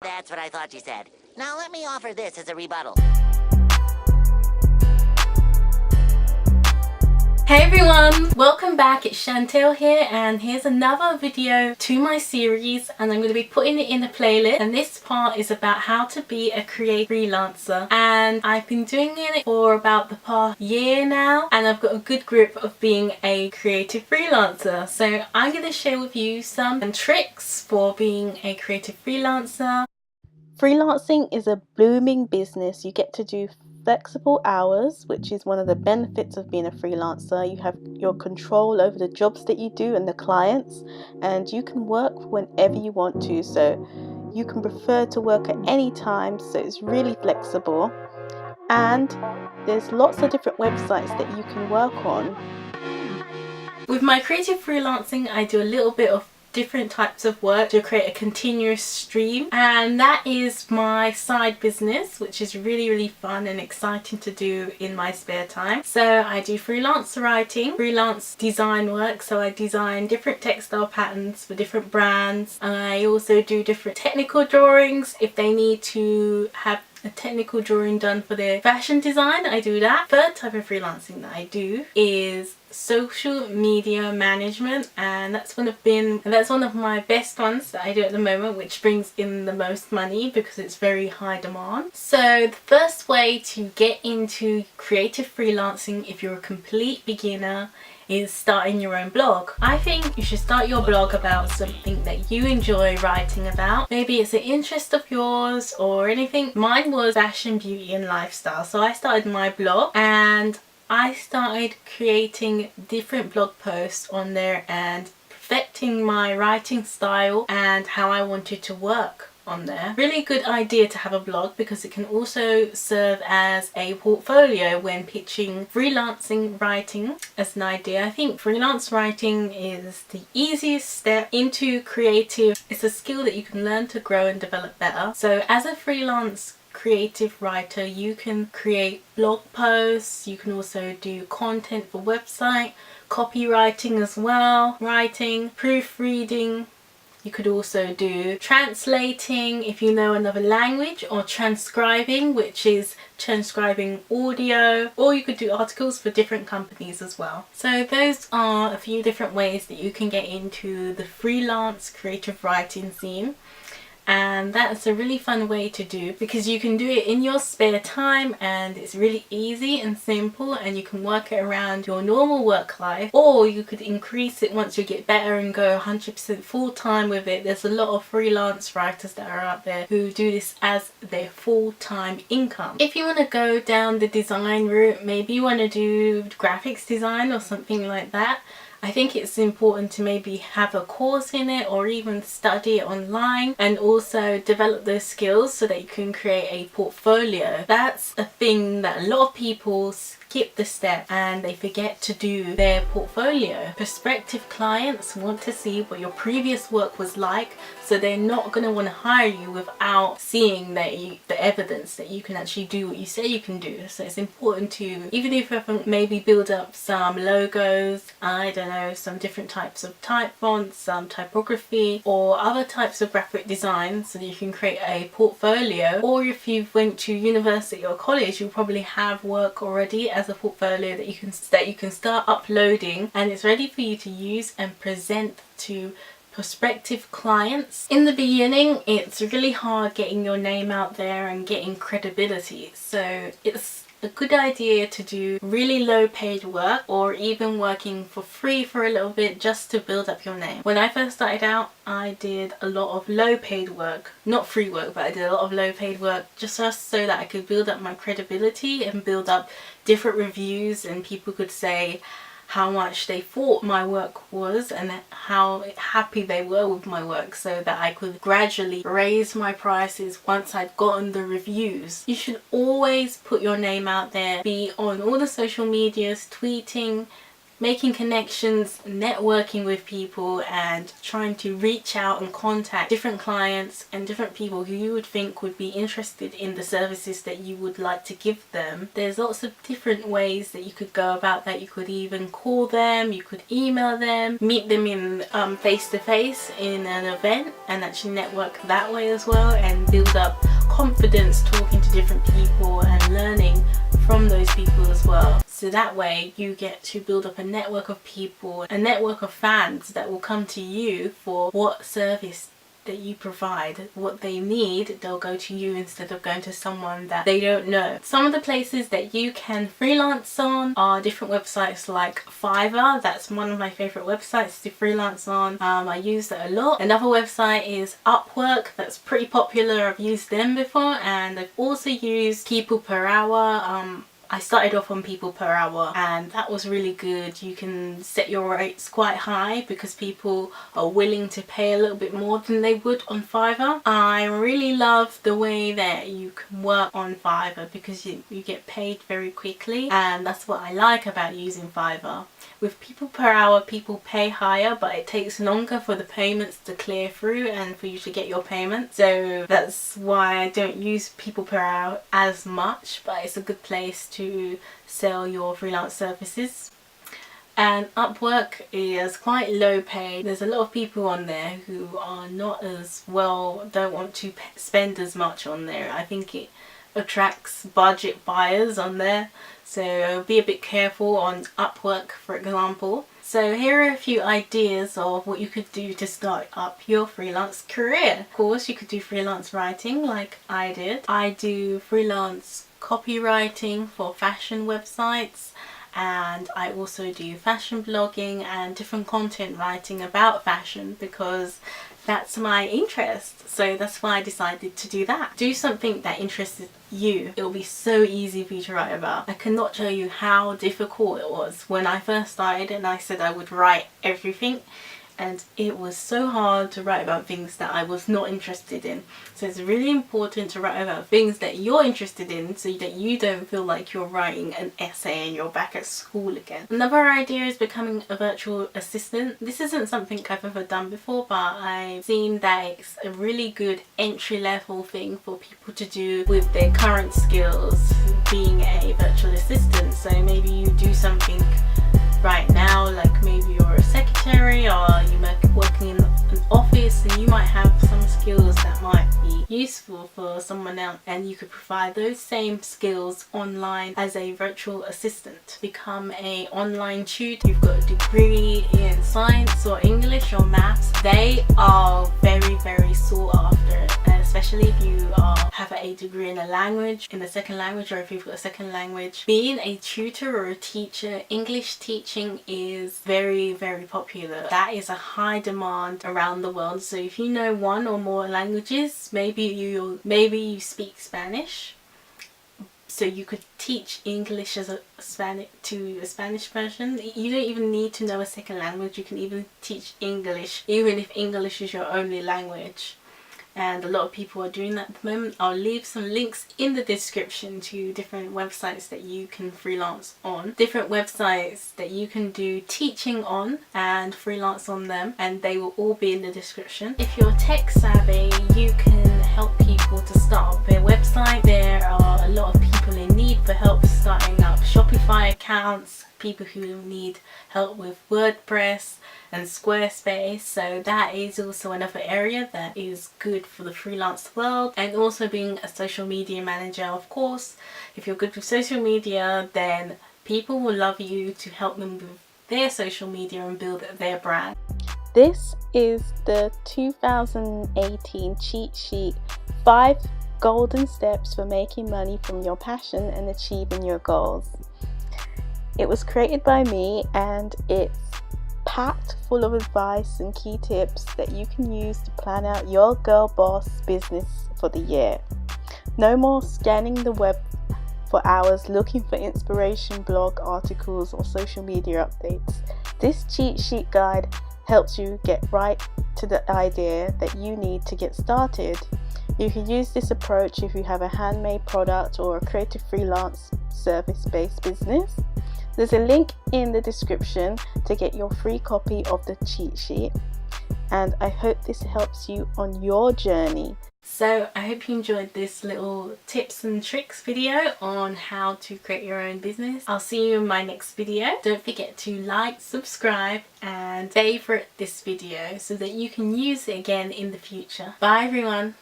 That's what I thought you said. Now let me offer this as a rebuttal. Hey everyone, welcome back. It's Chantel here, and here's another video to my series, and I'm going to be putting it in a playlist. And this part is about how to be a creative freelancer, and I've been doing it for about the past year now, and I've got a good grip of being a creative freelancer. So I'm going to share with you some tricks for being a creative freelancer. Freelancing is a booming business. You get to do flexible hours, which is one of the benefits of being a freelancer. You have your control over the jobs that you do and the clients, and you can work whenever you want to. So you can prefer to work at any time, so it's really flexible. And there's lots of different websites that you can work on. With my creative freelancing, I do a little bit of different types of work to create a continuous stream, and that is my side business, which is really fun and exciting to do in my spare time. So I do freelance writing, freelance design work, so I design different textile patterns for different brands. I also do different technical drawings if they need to have a technical drawing done for their fashion design. I do that. Third type of freelancing that I do is social media management, and that's one of my best ones that I do at the moment, which brings in the most money because it's very high demand. So the first way to get into creative freelancing, if you're a complete beginner, is starting your own blog. I think you should start your blog about something that you enjoy writing about. Maybe it's an interest of yours or anything. Mine was fashion, beauty and lifestyle. So I started my blog and I started creating different blog posts on there and perfecting my writing style and how I wanted to work on there. Really good idea to have a blog because it can also serve as a portfolio when pitching freelancing writing as an idea. I think freelance writing is the easiest step into creative. It's a skill that you can learn to grow and develop better. So as a freelance creative writer, you can create blog posts, you can also do content for website, copywriting as well, writing, proofreading. You could also do translating if you know another language, or transcribing, which is transcribing audio, or you could do articles for different companies as well. So those are a few different ways that you can get into the freelance creative writing scene. And that's a really fun way to do because you can do it in your spare time and it's really easy and simple, and you can work it around your normal work life, or you could increase it once you get better and go 100% full-time with it. There's a lot of freelance writers that are out there who do this as their full-time income. If you want to go down the design route, maybe you want to do graphics design or something like that, I think it's important to maybe have a course in it or even study it online and also develop those skills so that you can create a portfolio. That's a thing that a lot of people skip the step and they forget to do their portfolio. Prospective clients want to see what your previous work was like, so they're not going to want to hire you without seeing the evidence that you can actually do what you say you can do. So it's important to, even if you haven't, maybe build up some logos, I don't know, some different types of type fonts, some typography or other types of graphic design, so that you can create a portfolio. Or if you went to university or college, you'll probably have work already as a portfolio that you can start uploading, and it's ready for you to use and present to prospective clients. In the beginning, it's really hard getting your name out there and getting credibility, so it's a good idea to do really low paid work or even working for free for a little bit just to build up your name. When I first started out, I did a lot of low paid work, not free work, but I did a lot of low paid work just so that I could build up my credibility and build up different reviews, and people could say how much they thought my work was and how happy they were with my work, so that I could gradually raise my prices once I'd gotten the reviews. You should always put your name out there, be on all the social medias, tweeting, making connections, networking with people, and trying to reach out and contact different clients and different people who you would think would be interested in the services that you would like to give them. There's lots of different ways that you could go about that. You could even call them, you could email them, meet them in face to face in an event, and actually network that way as well, and build up confidence talking to different people and learning from those people as well. So that way you get to build up a network of people, a network of fans that will come to you for what service that you provide. What they need, they'll go to you instead of going to someone that they don't know. Some of the places that you can freelance on are different websites like Fiverr. That's one of my favorite websites to freelance on. I use that a lot. Another website is Upwork. That's pretty popular. I've used them before, and I've also used People Per Hour. I started off on People Per Hour, and that was really good. You can set your rates quite high because people are willing to pay a little bit more than they would on Fiverr. I really love the way that you can work on Fiverr because you get paid very quickly, and that's what I like about using Fiverr. With People Per Hour, people pay higher, but it takes longer for the payments to clear through and for you to get your payment. So that's why I don't use People Per Hour as much, but it's a good place to sell your freelance services. And Upwork is quite low paid. There's a lot of people on there who are not as well, don't want to spend as much on there. I think it attracts budget buyers on there, so be a bit careful on Upwork, for example. So here are a few ideas of what you could do to start up your freelance career. Of course, you could do freelance writing like I did. I do freelance copywriting for fashion websites, and I also do fashion blogging and different content writing about fashion because that's my interest. So that's why I decided to do that. Do something that interested you. It'll be so easy for you to write about. I cannot tell you how difficult it was when I first started and I said I would write everything, and it was so hard to write about things that I was not interested in. So it's really important to write about things that you're interested in so that you don't feel like you're writing an essay and you're back at school again. Another idea is becoming a virtual assistant. This isn't something I've ever done before, but I've seen that it's a really good entry-level thing for people to do with their current skills, being a virtual assistant. So maybe you do something right now, like maybe you're a secretary or you're working in an office, and you might have some skills that might be useful for someone else, and you could provide those same skills online as a virtual assistant. Become a online tutor. You've got a degree in science or English or maths. They are very sought after, especially if you have a degree in a language, in a second language, or if you've got a second language. Being a tutor or a teacher, English teaching is very popular. That is a high demand around the world. So if you know one or more languages, maybe you speak Spanish, so you could teach English as a Spanish person. You don't even need to know a second language. You can even teach English even if English is your only language. And a lot of people are doing that at the moment. I'll leave some links in the description to different websites that you can freelance on, different websites that you can do teaching on and freelance on them, and they will all be in the description. If you're tech savvy, you can help people to start up their website. There are a lot of people in need for help starting up Shopify accounts, people who need help with WordPress and Squarespace. So that is also another area that is good for the freelance world. And also being a social media manager, of course. If you're good with social media, then people will love you to help them with their social media and build their brand. This is the 2018 cheat sheet, 5 golden steps for making money from your passion and achieving your goals. It was created by me, and it's packed full of advice and key tips that you can use to plan out your girl boss business for the year. No more scanning the web for hours looking for inspiration, blog articles or social media updates. This cheat sheet guide helps you get right to the idea that you need to get started. You can use this approach if you have a handmade product or a creative freelance service-based business. There's a link in the description to get your free copy of the cheat sheet, and I hope this helps you on your journey. So I hope you enjoyed this little tips and tricks video on how to create your own business. I'll see you in my next video. Don't forget to like, subscribe and favorite this video so that you can use it again in the future. Bye everyone.